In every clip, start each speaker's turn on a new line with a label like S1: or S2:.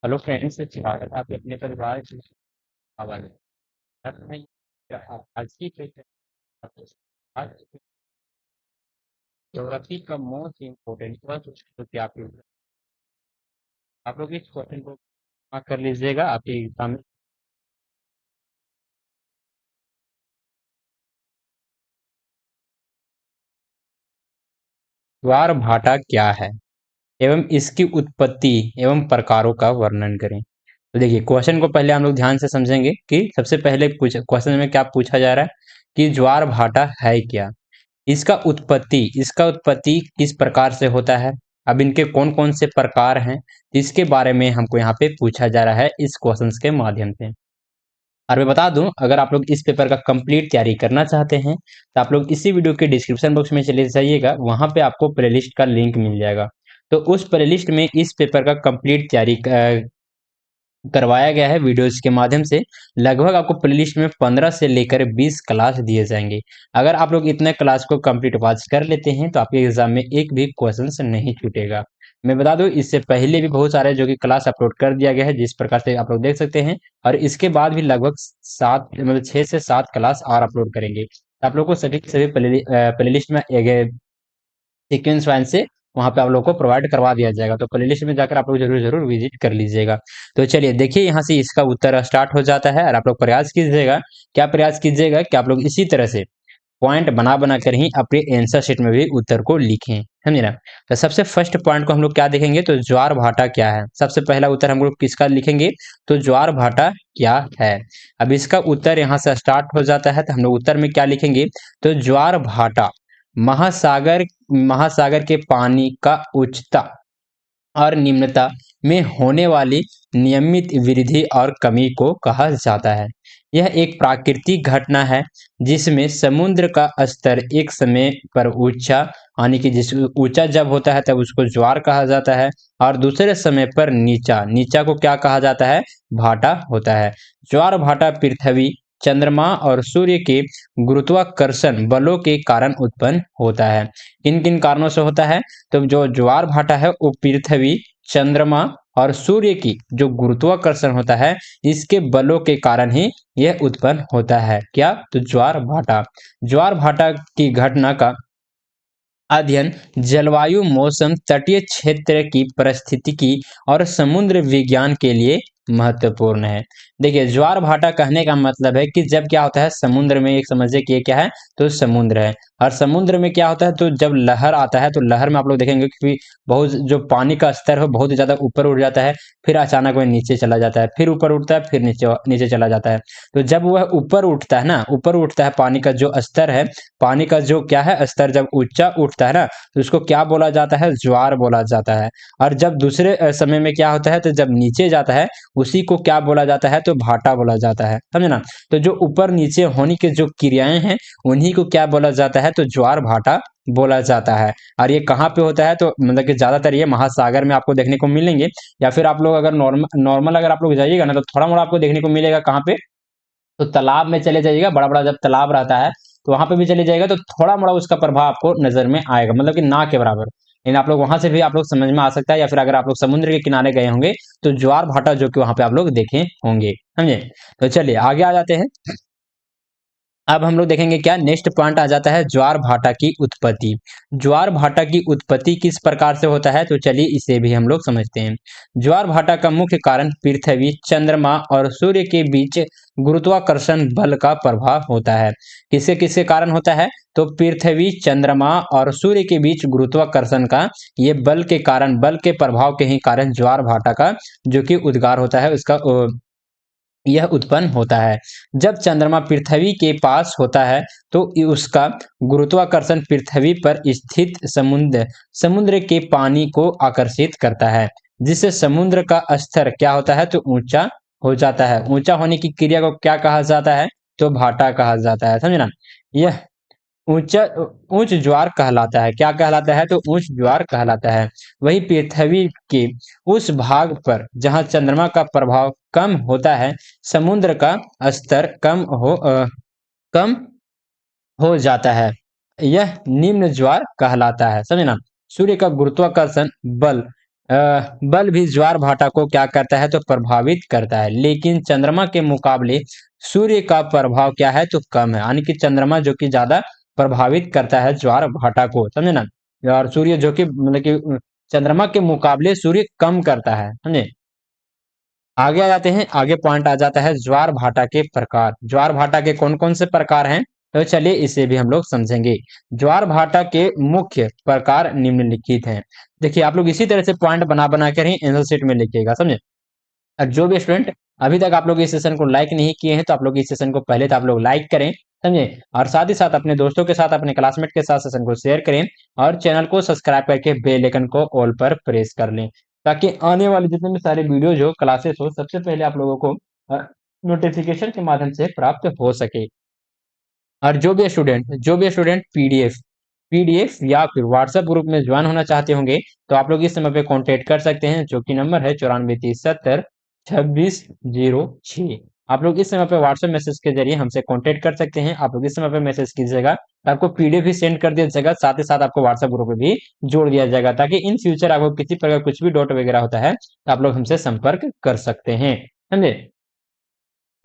S1: Hello friends, स्वागत है आपके अपने परिवार के हवाले। सर, मैं आज की आज ज्योग्राफी का मोस्ट इम्पोर्टेंट क्वेश्चन जो कि आप लोग इस क्वेश्चन को mark कर लीजिएगा आपके एग्जाम में। ज्वार भाटा क्या है एवं इसकी उत्पत्ति एवं प्रकारों का वर्णन करें। तो देखिए, क्वेश्चन को पहले हम लोग ध्यान से समझेंगे कि सबसे पहले क्वेश्चन में क्या पूछा जा रहा है कि ज्वार भाटा है क्या। इसका उत्पत्ति किस प्रकार से होता है। अब इनके कौन कौन से प्रकार हैं, इसके बारे में हमको यहाँ पे पूछा जा रहा है इस क्वेश्चंस के माध्यम से। और मैं बता दूं, अगर आप लोग इस पेपर का कंप्लीट तैयारी करना चाहते हैं तो आप लोग इसी वीडियो के डिस्क्रिप्शन बॉक्स में चले जाइएगा, वहां पे आपको प्लेलिस्ट का लिंक मिल जाएगा। तो उस प्लेलिस्ट में इस पेपर का कंप्लीट तैयारी करवाया गया है वीडियोस के माध्यम से। लगभग आपको प्लेलिस्ट में 15 से लेकर 20 क्लास दिए जाएंगे। अगर आप लोग इतने क्लास को कंप्लीट वॉच कर लेते हैं तो आपके एग्जाम में एक भी क्वेश्चन नहीं छूटेगा। मैं बता दूं, इससे पहले भी बहुत सारे जो कि क्लास अपलोड कर दिया गया है, जिस प्रकार से आप लोग देख सकते हैं। और इसके बाद भी लगभग 6 से 7 क्लास और अपलोड करेंगे। आप लोग को सभी सभी प्लेलिस्ट में सीक्वेंस वाइज से वहां पे आप लोग को प्रोवाइड करवा दिया जाएगा। तो प्लेलिस्ट में जाकर आप लोग जरूर जरूर विजिट कर लीजिएगा। तो चलिए देखिए, यहाँ से इसका उत्तर स्टार्ट हो जाता है और आप लोग प्रयास कीजिएगा। क्या प्रयास कीजिएगा कि आप लोग इसी तरह से पॉइंट बना बना कर ही अपने आंसर शीट में भी उत्तर को लिखें, समझे ना। तो सबसे फर्स्ट पॉइंट को हम लोग क्या देखेंगे, तो ज्वार भाटा क्या है। सबसे पहला उत्तर हम लोग किसका लिखेंगे, तो ज्वार भाटा क्या है। अब इसका उत्तर यहाँ से स्टार्ट हो जाता है, तो हम लोग उत्तर में क्या लिखेंगे, तो ज्वार भाटा महासागर महासागर के पानी का उच्चता और निम्नता में होने वाली नियमित वृद्धि और कमी को कहा जाता है। यह एक प्राकृतिक घटना है जिसमें समुद्र का स्तर एक समय पर ऊंचा, यानी कि जिस ऊंचा जब होता है तब उसको ज्वार कहा जाता है, और दूसरे समय पर नीचा नीचा को क्या कहा जाता है, भाटा होता है। ज्वार भाटा पृथ्वी, चंद्रमा और सूर्य के गुरुत्वाकर्षण बलों के कारण उत्पन्न होता है। किन किन कारणों से होता है, तो जो ज्वार भाटा है वो पृथ्वी, चंद्रमा और सूर्य की जो गुरुत्वाकर्षण होता है, इसके बलों के कारण ही यह उत्पन्न होता है। क्या, तो ज्वार भाटा की घटना का अध्ययन जलवायु, मौसम, तटीय क्षेत्र की परिस्थितिकी और समुद्र विज्ञान के लिए महत्वपूर्ण है। देखिए, ज्वार भाटा कहने का मतलब है कि जब क्या होता है समुद्र में, एक समझिए कि ये क्या है, तो समुद्र है। और समुद्र में क्या होता है, तो जब लहर आता है तो लहर में आप लोग देखेंगे कि बहुत जो पानी का स्तर है बहुत ज्यादा ऊपर उठ जाता है, फिर अचानक वह नीचे चला जाता है, फिर ऊपर उठता है, फिर नीचे नीचे चला जाता है। तो जब वह ऊपर उठता है ना, ऊपर उठता है, पानी का जो स्तर है, पानी का जो क्या है स्तर जब ऊंचा उठता है ना, तो उसको क्या बोला जाता है, ज्वार बोला जाता है। और जब दूसरे समय में क्या होता है, तो जब नीचे जाता है उसी को क्या बोला जाता है, तो भाटा बोला जाता है, समझे ना। तो जो ऊपर नीचे होने के जो क्रियाएं हैं उन्हीं को क्या बोला जाता है, तो ज्वार भाटा बोला जाता है। और ये कहाँ पे होता है, तो मतलब कि ज्यादातर ये महासागर में आपको देखने को मिलेंगे। या फिर आप लोग अगर नॉर्मल नॉर्मल अगर आप लोग जाइएगा ना, तो थोड़ा मोड़ा आपको देखने को मिलेगा कहाँ पे, तो तालाब में चले जाइएगा। बड़ा बड़ा जब तालाब रहता है तो वहां पे भी चले जाएगा, तो थोड़ा मोड़ा उसका प्रभाव आपको नजर में आएगा, मतलब कि ना के बराबर। लेकिन आप लोग वहां से भी आप लोग समझ में आ सकता है, या फिर अगर आप लोग समुद्र के किनारे गए होंगे तो ज्वार भाटा जो कि वहां पे आप लोग देखे होंगे, समझे। तो चलिए आगे आ जाते हैं। अब हम लोग देखेंगे क्या, नेक्स्ट पॉइंट आ जाता है ज्वार भाटा की उत्पत्ति। ज्वार भाटा की उत्पत्ति किस प्रकार से होता है, तो चलिए इसे भी हम लोग समझते हैं। ज्वार भाटा का मुख्य कारण पृथ्वी, चंद्रमा और सूर्य के बीच गुरुत्वाकर्षण बल का प्रभाव होता है। किसके किसके कारण होता है, तो पृथ्वी, चंद्रमा और सूर्य के बीच गुरुत्वाकर्षण का ये बल के कारण, बल के प्रभाव के ही कारण ज्वार भाटा का जो कि उद्गार होता है उसका यह उत्पन्न होता है। जब चंद्रमा पृथ्वी के पास होता है तो उसका गुरुत्वाकर्षण पृथ्वी पर स्थित समुद्र समुद्र के पानी को आकर्षित करता है, जिससे समुद्र का स्तर क्या होता है, तो ऊंचा हो जाता है। ऊंचा होने की क्रिया को क्या कहा जाता है, तो भाटा कहा जाता है, समझे ना। यह ऊंचा उच्च ज्वार कहलाता है। क्या कहलाता है, तो उच्च ज्वार कहलाता है। वही पृथ्वी के उस भाग पर जहां चंद्रमा का प्रभाव कम होता है, समुद्र का स्तर कम हो जाता है। यह निम्न ज्वार कहलाता है, समझे ना। सूर्य का गुरुत्वाकर्षण बल बल भी ज्वार भाटा को क्या करता है तो प्रभावित करता है, लेकिन चंद्रमा के मुकाबले सूर्य का प्रभाव क्या है तो कम है। यानी कि चंद्रमा जो कि ज्यादा प्रभावित करता है ज्वार भाटा को, समझे ना। और सूर्य जो कि मतलब कि चंद्रमा के मुकाबले सूर्य कम करता है, समझे। आगे आ जाते हैं, आगे पॉइंट आ जाता है ज्वार भाटा के प्रकार। ज्वार भाटा के कौन कौन से प्रकार हैं, तो चलिए इसे भी हम लोग समझेंगे। ज्वार भाटा के मुख्य प्रकार निम्नलिखित हैं। देखिए आप लोग इसी तरह से पॉइंट बना बना कर ही आंसर शीट में लिखिएगा, समझे। और जो भी स्टूडेंट अभी तक आप लोग इस सेशन को लाइक नहीं किए हैं, तो आप लोग इस सेशन को पहले तो आप लोग लाइक करें, समझे। और साथ ही साथ अपने दोस्तों के साथ, अपने क्लासमेट के साथ सेशन को शेयर करें, और चैनल को सब्सक्राइब करके बेल आइकन को ऑल पर प्रेस कर लें, ताकि आने वाले जितने भी सारे वीडियोज हो, क्लासेस हो, सबसे पहले आप लोगों को नोटिफिकेशन के माध्यम से प्राप्त हो सके। और जो भी स्टूडेंट पीडीएफ या फिर व्हाट्सएप ग्रुप में ज्वाइन होना चाहते होंगे, तो आप लोग इस समय पे कांटेक्ट कर सकते हैं, जो कि नंबर है 9430702606। आप लोग इस समय पे व्हाट्सएप मैसेज के जरिए हमसे कांटेक्ट कर सकते हैं। आप लोग इस समय पे मैसेज कीजिएगा, आपको पीडीएफ भी सेंड कर दिया जाएगा, साथ ही साथ आपको व्हाट्सएप ग्रुप में भी जोड़ दिया जाएगा, ताकि इन फ्यूचर आपको किसी प्रकार कुछ भी डाउट वगैरह होता है तो आप लोग हमसे संपर्क कर सकते हैं, समझे।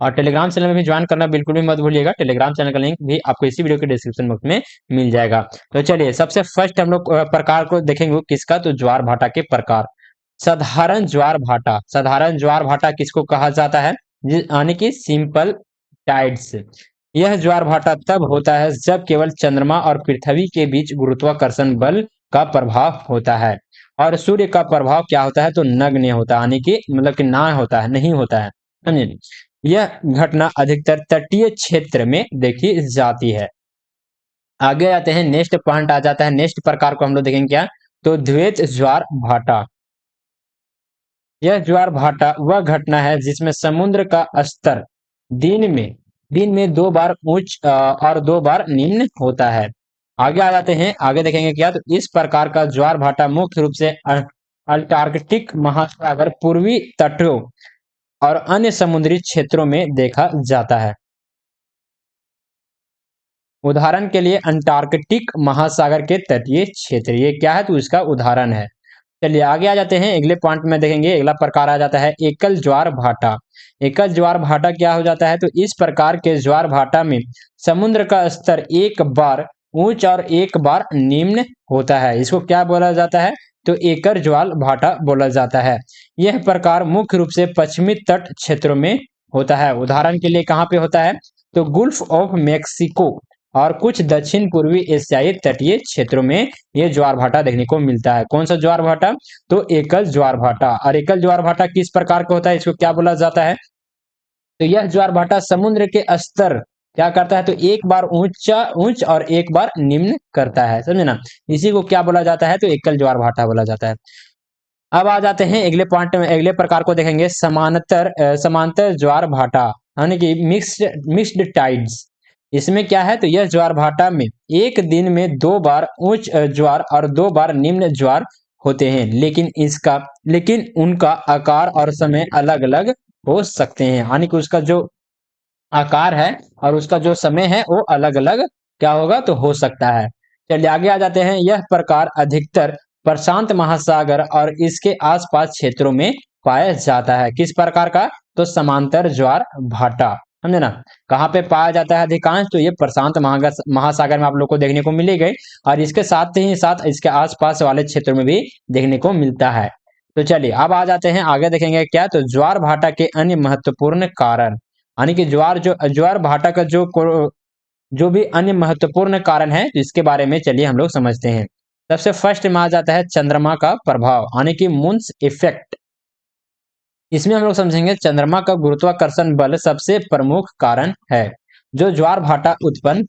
S1: और टेलीग्राम चैनल में भी ज्वाइन करना बिल्कुल भी मत भूलिएगा। टेलीग्राम चैनल का लिंक भी आपको इसी वीडियो के डिस्क्रिप्शन बॉक्स में मिल जाएगा। तो चलिए सबसे फर्स्ट हम लोग प्रकार को देखेंगे, किसका, तो ज्वार भाटा के प्रकार। साधारण ज्वार भाटा। साधारण ज्वार भाटा किसको कहा जाता है, यानी कि सिंपल टाइड्स। यह ज्वार भाटा तब होता है जब केवल चंद्रमा और पृथ्वी के बीच गुरुत्वाकर्षण बल का प्रभाव होता है, और सूर्य का प्रभाव क्या होता है तो नगण्य होता है, यानी कि मतलब कि ना होता है, नहीं होता है, समझे। यह घटना अधिकतर तटीय क्षेत्र में देखी जाती है। आगे आते हैं, नेक्स्ट पॉइंट आ जाता है, नेक्स्ट प्रकार को हम लोग देखेंगे क्या, तो द्वैत ज्वार भाटा। यह ज्वार भाटा वह घटना है जिसमें समुद्र का स्तर दिन में दिन में 2 बार उच्च और 2 बार निम्न होता है। आगे आ जाते हैं, आगे देखेंगे क्या, तो इस प्रकार का ज्वार भाटा मुख्य रूप से अंटार्कटिक महासागर, पूर्वी तटों और अन्य समुद्री क्षेत्रों में देखा जाता है। उदाहरण के लिए अंटार्कटिक महासागर के तटीय क्षेत्र, ये क्या है तो इसका उदाहरण है। चलिए आगे आ जाते हैं, अगले पॉइंट में देखेंगे, अगला प्रकार आ जाता है एकल ज्वार भाटा। एकल ज्वार भाटा क्या हो जाता है, तो इस प्रकार के ज्वार भाटा में समुद्र का स्तर एक बार ऊंच और एक बार निम्न होता है। इसको क्या बोला जाता है, तो एकल ज्वार भाटा बोला जाता है। यह प्रकार मुख्य रूप से पश्चिमी तट क्षेत्रों में होता है। उदाहरण के लिए कहाँ पे होता है, तो गुल्फ ऑफ मेक्सिको और कुछ दक्षिण पूर्वी एशियाई तटीय क्षेत्रों में ये ज्वार भाटा देखने को मिलता है। कौन सा ज्वार भाटा, तो एकल ज्वार भाटा। और एकल ज्वार भाटा किस प्रकार का होता है, इसको क्या बोला जाता है, तो यह ज्वार भाटा समुद्र के स्तर क्या करता है, तो एक बार ऊंच और एक बार निम्न करता है, समझे ना। इसी को क्या बोला जाता है, तो एकल ज्वार भाटा बोला जाता है। अब आ जाते हैं अगले पॉइंट में, अगले प्रकार को देखेंगे, समांतर ज्वार भाटा, यानी कि मिक्स्ड टाइड्स। इसमें क्या है, तो यह ज्वार भाटा में एक दिन में 2 बार उच्च ज्वार और 2 बार निम्न ज्वार होते हैं, लेकिन उनका आकार और समय अलग अलग हो सकते हैं। यानी कि उसका जो आकार है और उसका जो समय है वो अलग अलग क्या होगा तो हो सकता है। चलिए आगे आ जाते हैं, यह प्रकार अधिकतर प्रशांत महासागर और इसके आसपास क्षेत्रों में पाया जाता है। किस प्रकार का, तो समांतर ज्वार भाटा, समझे ना। कहाँ पे पाया जाता है अधिकांश, तो ये प्रशांत महासागर में आप लोग को देखने को मिलेगा, और इसके साथ ही साथ इसके आसपास वाले क्षेत्रों में भी देखने को मिलता है। तो चलिए अब आ जाते हैं, आगे देखेंगे क्या, तो ज्वार भाटा के अन्य महत्वपूर्ण कारण, यानी कि ज्वार भाटा का जो भी अन्य महत्वपूर्ण कारण है, इसके बारे में चलिए हम लोग समझते हैं। सबसे फर्स्ट में आ जाता है चंद्रमा का प्रभाव, यानी कि मून्स इफेक्ट। इसमें हम लोग समझेंगे चंद्रमा का गुरुत्वाकर्षण बल सबसे प्रमुख कारण है, जो ज्वार भाटा उत्पन्न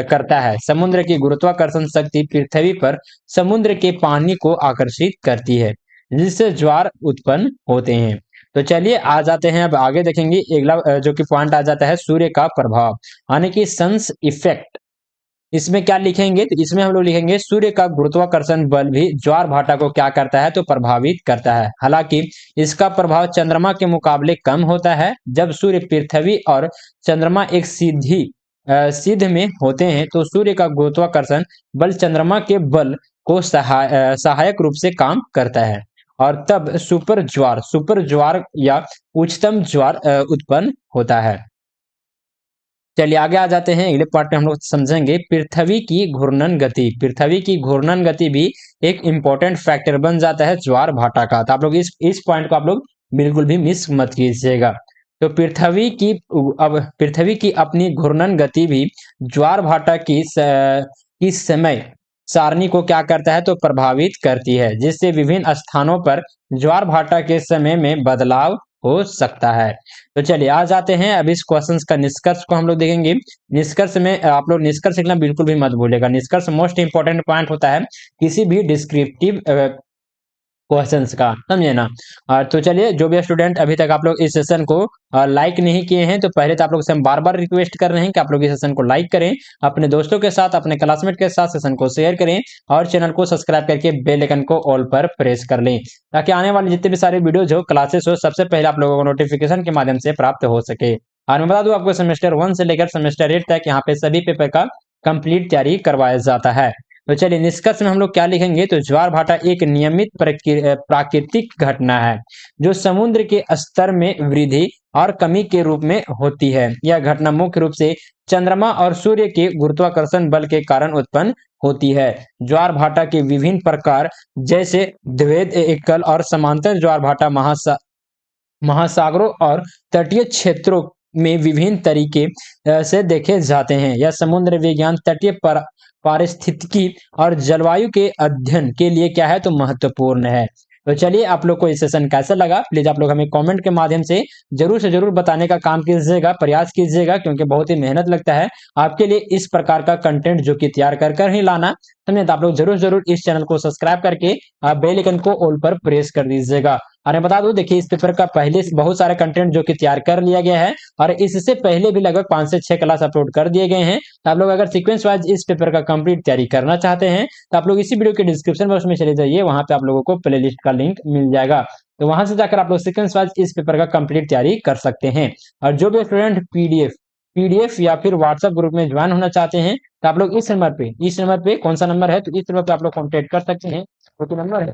S1: करता है। समुद्र की गुरुत्वाकर्षण शक्ति पृथ्वी पर समुद्र के पानी को आकर्षित करती है, जिससे ज्वार उत्पन्न होते हैं। तो चलिए आ जाते हैं, अब आगे देखेंगे अगला जो कि पॉइंट आ जाता है सूर्य का प्रभाव, यानी कि सन्स इफेक्ट। इसमें क्या लिखेंगे, तो इसमें हम लोग लिखेंगे सूर्य का गुरुत्वाकर्षण बल भी ज्वार भाटा को क्या करता है तो प्रभावित करता है। हालांकि इसका प्रभाव चंद्रमा के मुकाबले कम होता है। जब सूर्य पृथ्वी और चंद्रमा एक सिद्ध में होते हैं, तो सूर्य का गुरुत्वाकर्षण बल चंद्रमा के बल को सहायक रूप से काम करता है, और तब सुपर ज्वार या उच्चतम ज्वार उत्पन्न होता है। चलिए आगे आ जाते हैं, अगले पार्ट में हम लोग समझेंगे पृथ्वी की घूर्णन गति। पृथ्वी की घूर्णन गति भी एक इंपॉर्टेंट फैक्टर बन जाता है ज्वार भाटा का। तो आप लोग इस पॉइंट को आप लोग बिल्कुल भी मिस मत कीजिएगा। तो पृथ्वी की अपनी घूर्णन गति भी ज्वार भाटा की समय सारणी को क्या करता है, तो प्रभावित करती है, जिससे विभिन्न स्थानों पर ज्वार भाटा के समय में बदलाव हो सकता है। तो चलिए आ जाते हैं अब इस क्वेश्चंस का निष्कर्ष को हम लोग देखेंगे। निष्कर्ष में आप लोग निष्कर्ष लिखना बिल्कुल भी मत भूलिएगा। निष्कर्ष मोस्ट इंपॉर्टेंट पॉइंट होता है किसी भी डिस्क्रिप्टिव क्वेश्चंस का, समझे ना। तो चलिए जो भी स्टूडेंट अभी तक आप लोग इस सेशन को लाइक नहीं किए हैं, तो पहले तो आप लोग से हम बार बार रिक्वेस्ट कर रहे हैं कि आप लोग इस सेशन को लाइक करें, अपने दोस्तों के साथ, अपने क्लासमेट के साथ सेशन को शेयर करें और चैनल को सब्सक्राइब करके बेल आइकन को ऑल पर प्रेस कर लें, ताकि आने वाले जितने भी सारे वीडियो जो क्लासेस हो सबसे पहले आप लोगों को नोटिफिकेशन के माध्यम से प्राप्त हो सके। और मैं बता दूं आपको सेमेस्टर 1 से लेकर सेमेस्टर 8 तक यहाँ पे सभी पेपर का कंप्लीट तैयारी करवाया जाता है। तो चलिए निष्कर्ष में हम लोग क्या लिखेंगे, तो ज्वार भाटा एक नियमित प्राकृतिक घटना है जो समुद्र के स्तर में वृद्धि और कमी के रूप में होती है। यह घटना मुख्य रूप से चंद्रमा और सूर्य के गुरुत्वाकर्षण बल के कारण उत्पन्न होती है। ज्वार भाटा के विभिन्न प्रकार जैसे द्वैध, एकल और समांतर ज्वार भाटा महासागरों और तटीय क्षेत्रों में विभिन्न तरीके से देखे जाते हैं। यह समुद्र विज्ञान, तटीय पारिस्थितिकी और जलवायु के अध्ययन के लिए क्या है, तो महत्वपूर्ण है। तो चलिए आप लोग को ये सेशन कैसा लगा, प्लीज आप लोग हमें कमेंट के माध्यम से जरूर बताने का काम कीजिएगा, प्रयास कीजिएगा, क्योंकि बहुत ही मेहनत लगता है आपके लिए इस प्रकार का कंटेंट जो कि तैयार कर ही लाना। समझे। तो आप लोग जरूर इस चैनल को सब्सक्राइब करके बेल आइकन को ऑल पर प्रेस कर दीजिएगा। और मैं बता दूं, देखिए इस पेपर का पहले से बहुत सारे कंटेंट जो कि तैयार कर लिया गया है और इससे पहले भी लगभग 5 से 6 क्लास अपलोड कर दिए गए हैं। तो आप लोग अगर सीक्वेंस वाइज इस पेपर का कंप्लीट तैयारी करना चाहते हैं तो आप लोग इसी वीडियो के डिस्क्रिप्शन बॉक्स में चले जाइए, वहां पे आप लोगों को प्ले लिस्ट का लिंक मिल जाएगा। तो वहां से जाकर आप लोग सीक्वेंस वाइज इस पेपर का कंप्लीट तैयारी कर सकते हैं। और जो भी स्टूडेंट पीडीएफ या फिर व्हाट्सएप ग्रुप में ज्वाइन होना चाहते हैं तो आप लोग इस नंबर पे कौन सा नंबर है, तो इस नंबर पे आप लोग कॉन्टेक्ट कर सकते हैं। तो नंबर है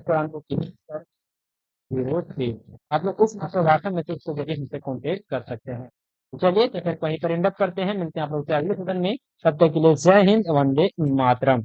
S1: 03। आप लोग उस व्हाट्सएप मैसेज के जरिए हमसे कॉन्टेक्ट कर सकते हैं। तो चलिए तो फिर वहीं पर एंड अप करते हैं, मिलते हैं आप लोग से अगले सेशन में। तब तक के लिए जय हिंद, वंदे मातरम।